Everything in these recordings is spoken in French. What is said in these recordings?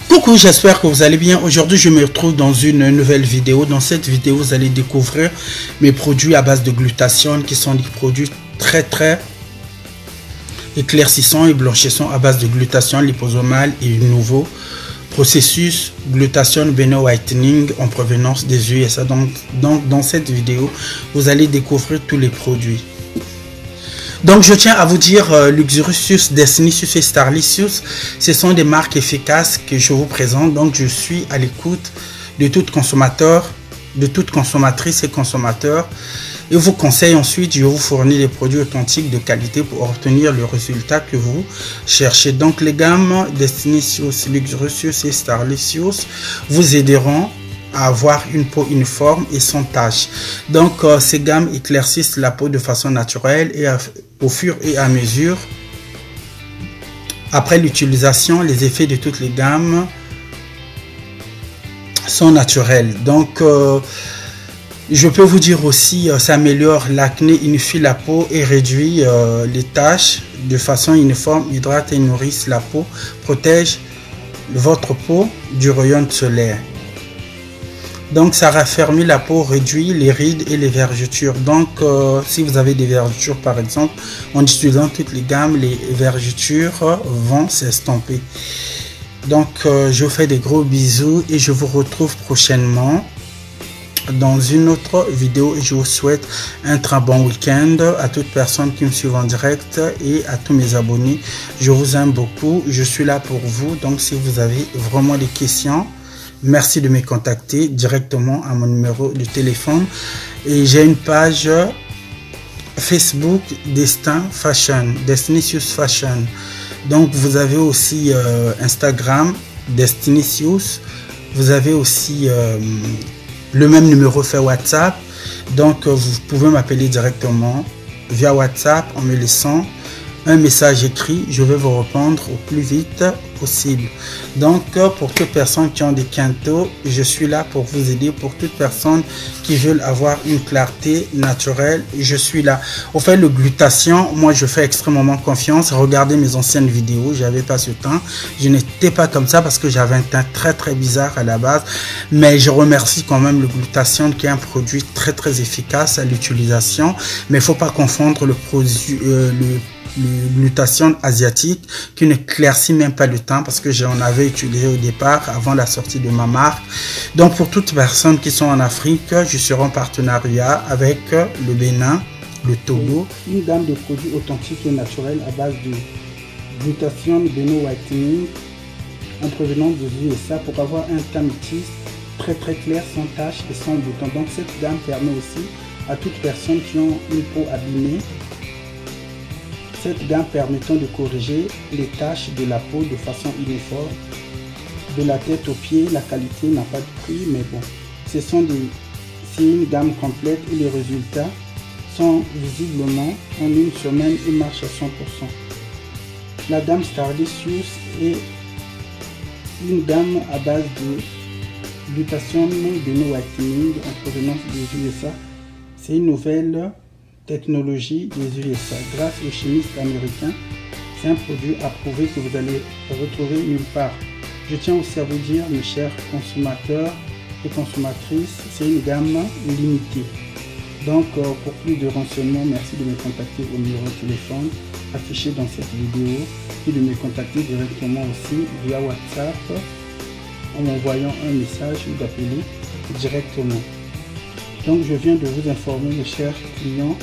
Coucou, j'espère que vous allez bien. Aujourd'hui, je me retrouve dans une nouvelle vidéo. Dans cette vidéo, vous allez découvrir mes produits à base de glutathione qui sont des produits très éclaircissants et blanchissants à base de glutathione liposomale et nouveau processus glutathione Beno Whitening en provenance des USA. Donc, dans cette vidéo, vous allez découvrir tous les produits. Donc je tiens à vous dire Luxurious, Destinicious et Starlicious, ce sont des marques efficaces que je vous présente. Donc je suis à l'écoute de tout consommateur, de toute consommatrice et consommateur, et vous conseille ensuite, je vous fournis des produits authentiques de qualité pour obtenir le résultat que vous cherchez. Donc les gammes Destinicious, Luxurious et Starlicious vous aideront à avoir une peau uniforme et sans taches. Donc ces gammes éclaircissent la peau de façon naturelle et au fur et à mesure. Après l'utilisation, les effets de toutes les gammes sont naturels. Donc je peux vous dire aussi, ça améliore l'acné, unifie la peau et réduit les taches de façon uniforme, hydrate et nourrit la peau, protège votre peau du rayon solaire. Donc ça raffermit la peau, réduit les rides et les vergetures. Donc si vous avez des vergetures par exemple, en utilisant toutes les gammes, les vergetures vont s'estomper. Donc je vous fais des gros bisous et je vous retrouve prochainement dans une autre vidéo. Je vous souhaite un très bon week-end à toute personne qui me suit en direct et à tous mes abonnés. Je vous aime beaucoup, je suis là pour vous. Donc si vous avez vraiment des questions, merci de me contacter directement à mon numéro de téléphone. Et j'ai une page Facebook Destin Fashion, Destinicious Fashion. Donc vous avez aussi Instagram Destinicious. Vous avez aussi le même numéro fait WhatsApp. Donc vous pouvez m'appeler directement via WhatsApp en me laissant un message écrit. Je vais vous répondre au plus vite possible. Donc pour toutes personnes qui ont des quintos, je suis là pour vous aider. Pour toutes personnes qui veulent avoir une clarté naturelle, je suis là. Au fait, le glutathione, moi je fais extrêmement confiance. Regardez mes anciennes vidéos, j'avais pas ce temps, je n'étais pas comme ça parce que j'avais un teint très bizarre à la base. Mais je remercie quand même le glutathione qui est un produit très efficace à l'utilisation. Mais il faut pas confondre le produit le glutathione asiatique qui ne éclaircit même pas le teint, parce que j'en avais utilisé au départ avant la sortie de ma marque. Donc pour toutes personnes qui sont en Afrique, je serai en partenariat avec le Bénin, le Togo, une gamme de produits authentiques et naturels à base de glutathione Beno Whitening en provenance des USA pour avoir un teint métis très clair, sans taches et sans boutons. Donc cette gamme permet aussi à toutes personnes qui ont une peau abîmée, cette gamme permettant de corriger les taches de la peau de façon uniforme, de la tête aux pieds. La qualité n'a pas de prix, mais bon, c'est une gamme complète et les résultats sont visiblement en une semaine et marchent à 100%. La gamme Starlicious est une gamme à base de glutathione Beno Whitening en provenance des USA. C'est une nouvelle technologie des USA. Grâce aux chimistes américains, c'est un produit approuvé que vous allez retrouver nulle part. Je tiens aussi à vous dire, mes chers consommateurs et consommatrices, c'est une gamme limitée. Donc pour plus de renseignements, merci de me contacter au numéro de téléphone affiché dans cette vidéo et de me contacter directement aussi via WhatsApp en m'envoyant un message ou d'appeler directement. Donc je viens de vous informer, mes chers clients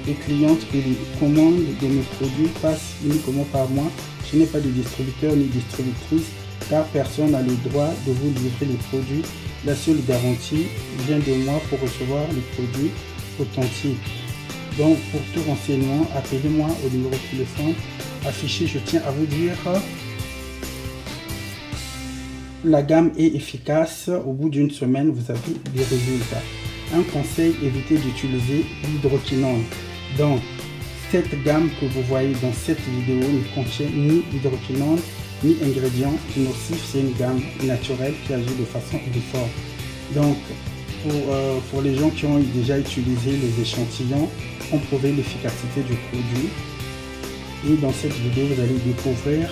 et clientes, que les commandes de mes produits passent uniquement par moi. Je n'ai pas de distributeur ni distributrice, car personne n'a le droit de vous livrer les produits. La seule garantie vient de moi pour recevoir les produits authentiques. Donc pour tout renseignement, appelez-moi au numéro de téléphone affiché. Je tiens à vous dire, la gamme est efficace. Au bout d'une semaine, vous avez des résultats. Un conseil, évitez d'utiliser l'hydroquinone. Donc cette gamme que vous voyez dans cette vidéo ne contient ni hydroquinone ni ingrédients nocifs. C'est une gamme naturelle qui agit de façon uniforme. Donc pour les gens qui ont déjà utilisé les échantillons, ont prouvé l'efficacité du produit. Et dans cette vidéo, vous allez découvrir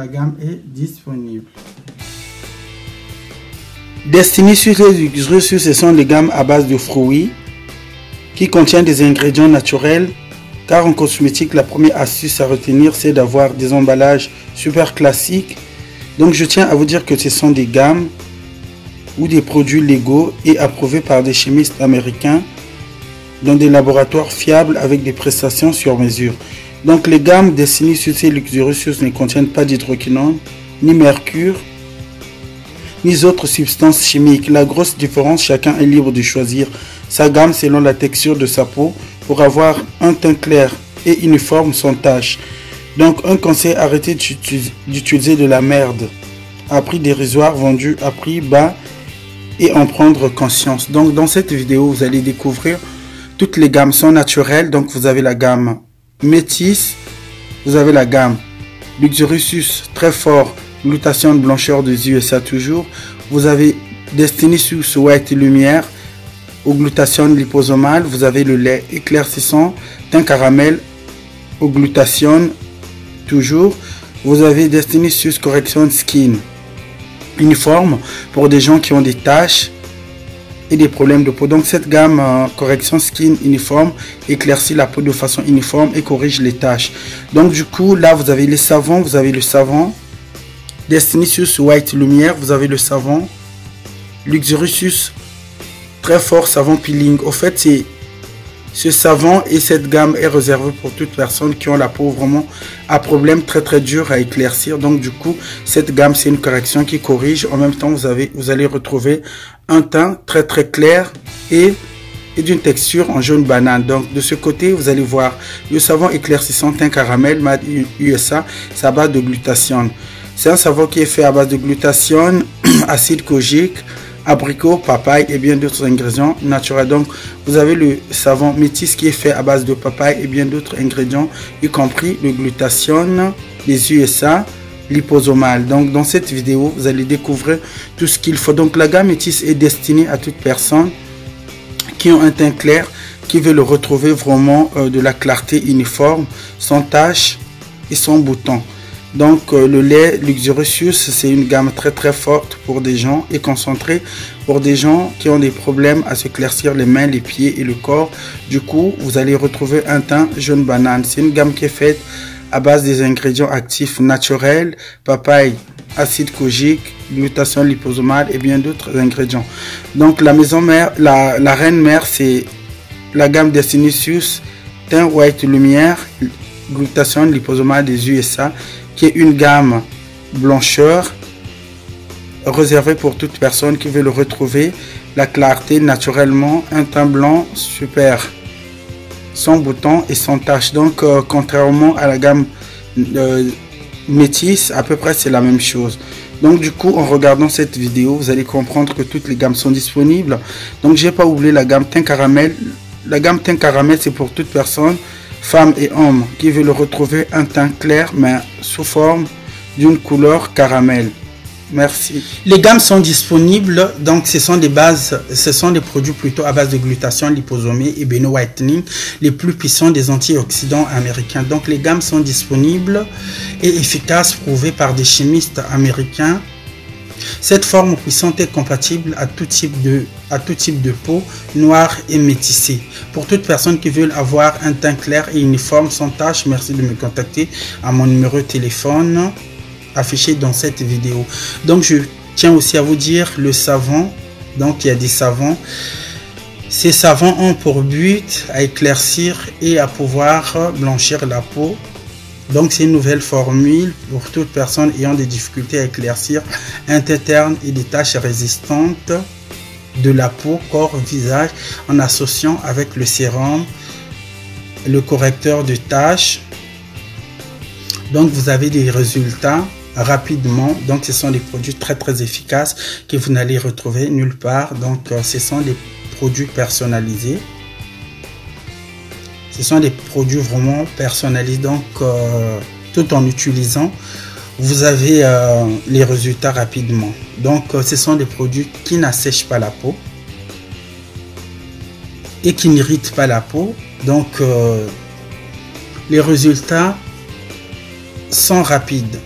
la gamme est disponible. Destinées sur les luxurieux, ce sont des gammes à base de fruits qui contiennent des ingrédients naturels, car en cosmétique, la première astuce à retenir, c'est d'avoir des emballages super classiques. Donc je tiens à vous dire que ce sont des gammes ou des produits légaux et approuvés par des chimistes américains dans des laboratoires fiables avec des prestations sur mesure. Donc les gammes destinées sur ces luxurieux ne contiennent pas d'hydroquinone, ni mercure, ni autres substances chimiques. La grosse différence, chacun est libre de choisir sa gamme selon la texture de sa peau pour avoir un teint clair et uniforme sans tache. Donc un conseil, arrêtez d'utiliser de la merde à prix dérisoire vendu à prix bas et en prendre conscience. Donc dans cette vidéo, vous allez découvrir toutes les gammes sont naturelles. Donc vous avez la gamme Métis, vous avez la gamme Luxurious très fort, glutathione blancheur des USA toujours. Vous avez Destiny-Sus White Lumière au glutathione liposomale. Vous avez le lait éclaircissant teint caramel au glutathione toujours. Vous avez Destiny-Sus Correction Skin uniforme pour des gens qui ont des taches et des problèmes de peau. Donc cette gamme correction skin uniforme éclaircit la peau de façon uniforme et corrige les taches. Donc du coup là vous avez les savons, vous avez le savon Destiny-Sus White Lumière, vous avez le savon Luxurious très fort savon peeling. Au fait c'est ce savon et cette gamme est réservée pour toute personne qui ont la peau vraiment à problème très dur à éclaircir. Donc du coup cette gamme c'est une correction qui corrige. En même temps vous allez retrouver un teint très clair et d'une texture en jaune banane. Donc de ce côté vous allez voir le savon éclaircissant teint caramel Made in USA, c'est à base de glutathione. C'est un savon qui est fait à base de glutathione, acide kojique, abricot, papaye et bien d'autres ingrédients naturels. Donc vous avez le savon Métis qui est fait à base de papaye et bien d'autres ingrédients, y compris le glutathione des USA liposomale. Donc dans cette vidéo vous allez découvrir tout ce qu'il faut. Donc la gamme Métis est destinée à toute personne qui ont un teint clair, qui veut le retrouver vraiment de la clarté uniforme, sans tache et sans boutons. Donc le lait Luxurious, c'est une gamme très forte pour des gens et concentrée pour des gens qui ont des problèmes à s'éclaircir les mains, les pieds et le corps. Du coup vous allez retrouver un teint jaune banane. C'est une gamme qui est faite à base des ingrédients actifs naturels, papaye, acide kojique, glutathione liposomale et bien d'autres ingrédients. Donc la maison mère, la reine mère, c'est la gamme Destiny-Sus teint White Lumière, glutathione liposomale des USA, qui est une gamme blancheur réservée pour toute personne qui veut le retrouver la clarté naturellement, un teint blanc super sans boutons et sans taches. Donc contrairement à la gamme Métis, à peu près c'est la même chose. Donc du coup en regardant cette vidéo vous allez comprendre que toutes les gammes sont disponibles. Donc j'ai pas oublié la gamme teint caramel. La gamme teint caramel c'est pour toute personne, femmes et hommes, qui veut le retrouver un teint clair mais sous forme d'une couleur caramel. Merci. Les gammes sont disponibles, donc ce sont des produits plutôt à base de glutathione liposomée et beno whitening, les plus puissants des antioxydants américains. Donc les gammes sont disponibles et efficaces, prouvées par des chimistes américains. Cette forme puissante est compatible à tout type de peau, noire et métissée. Pour toute personne qui veut avoir un teint clair et uniforme sans tache, merci de me contacter à mon numéro de téléphone affiché dans cette vidéo. Donc je tiens aussi à vous dire le savon. Donc il y a des savons. Ces savons ont pour but à éclaircir et à pouvoir blanchir la peau. Donc c'est une nouvelle formule pour toute personne ayant des difficultés à éclaircir un teint terne et des taches résistantes de la peau, corps, visage, en associant avec le sérum, le correcteur de taches. Donc vous avez des résultats rapidement. Donc ce sont des produits très efficaces que vous n'allez retrouver nulle part. Donc ce sont des produits personnalisés. Ce sont des produits vraiment personnalisés. Donc tout en utilisant, vous avez les résultats rapidement. Donc ce sont des produits qui n'assèchent pas la peau et qui n'irritent pas la peau. Donc les résultats sont rapides.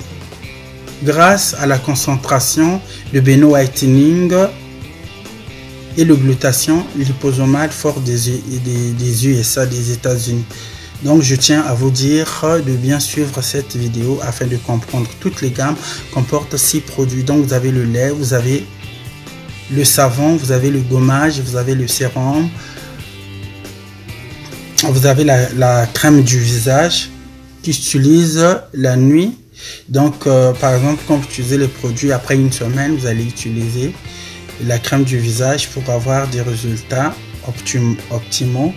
grâce à la concentration de Beno-whitening et le glutathion liposomale fort des USA, des États-Unis. Donc je tiens à vous dire de bien suivre cette vidéo afin de comprendre toutes les gammes comportent 6 produits. Donc vous avez le lait, vous avez le savon, vous avez le gommage, vous avez le sérum, vous avez la crème du visage qui utilise la nuit. Donc par exemple, quand vous utilisez les produits après une semaine, vous allez utiliser la crème du visage pour avoir des résultats optimaux.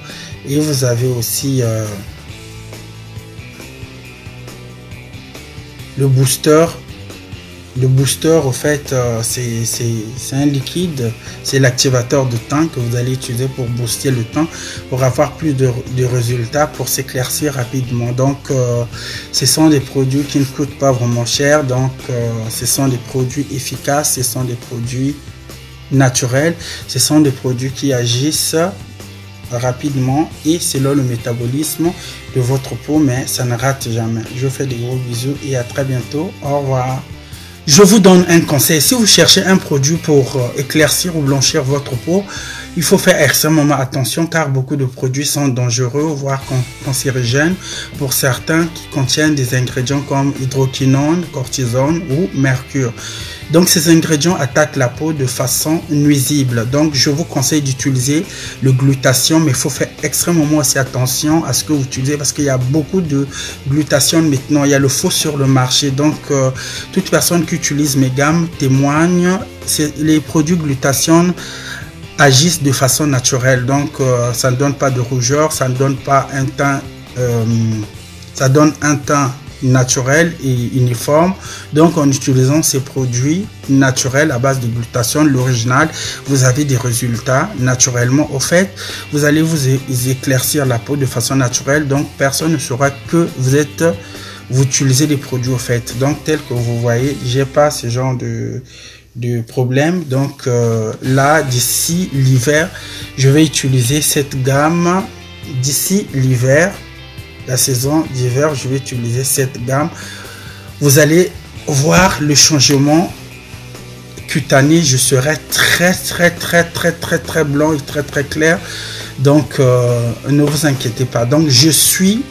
Et vous avez aussi le booster. Le booster, au fait, c'est un liquide, c'est l'activateur de teint que vous allez utiliser pour booster le teint, pour avoir plus de résultats, pour s'éclaircir rapidement. Donc, ce sont des produits qui ne coûtent pas vraiment cher. Donc, ce sont des produits efficaces, ce sont des produits naturels, ce sont des produits qui agissent rapidement et selon le métabolisme de votre peau, mais ça ne rate jamais. Je vous fais des gros bisous et à très bientôt. Au revoir. Je vous donne un conseil. Si vous cherchez un produit pour éclaircir ou blanchir votre peau, il faut faire extrêmement attention car beaucoup de produits sont dangereux, voire cancérigènes pour certains qui contiennent des ingrédients comme hydroquinone, cortisone ou mercure. Donc ces ingrédients attaquent la peau de façon nuisible. Donc je vous conseille d'utiliser le glutathion, mais il faut faire extrêmement aussi attention à ce que vous utilisez parce qu'il y a beaucoup de glutathion maintenant. Il y a le faux sur le marché. Donc toute personne qui utilise mes gammes témoigne. Les produits glutathion agissent de façon naturelle. Donc ça ne donne pas de rougeur, ça ne donne pas un teint, ça donne un teint naturel et uniforme. Donc en utilisant ces produits naturels à base de glutathion, l'original, vous avez des résultats naturellement. Au fait, vous allez vous éclaircir la peau de façon naturelle, donc personne ne saura que vous utilisez des produits au fait. Donc tel que vous voyez, j'ai pas ce genre de problème. Donc là, d'ici l'hiver, je vais utiliser cette gamme. D'ici l'hiver, la saison d'hiver, je vais utiliser cette gamme. Vous allez voir le changement cutané. Je serai très blanc et très clair. Donc ne vous inquiétez pas. Donc je suis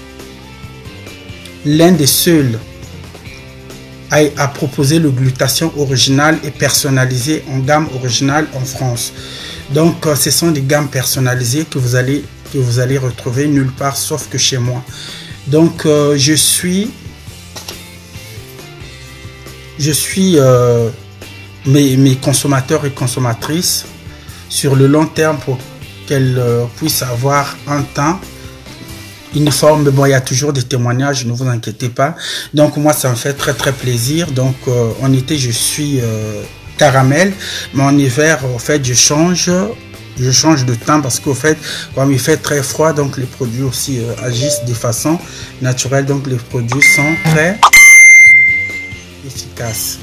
l'un des seuls à proposer le glutathion original et personnalisé en gamme originale en France. Donc ce sont des gammes personnalisées que vous allez retrouver nulle part sauf que chez moi. Donc je suis mes consommateurs et consommatrices sur le long terme pour qu'elles puissent avoir un teint uniforme. Mais bon, il y a toujours des témoignages, ne vous inquiétez pas. Donc moi ça me fait très plaisir. Donc en été je suis caramel, mais en hiver en fait je change de teint parce qu'au fait comme il fait très froid, donc les produits aussi agissent de façon naturelle. Donc les produits sont très efficaces.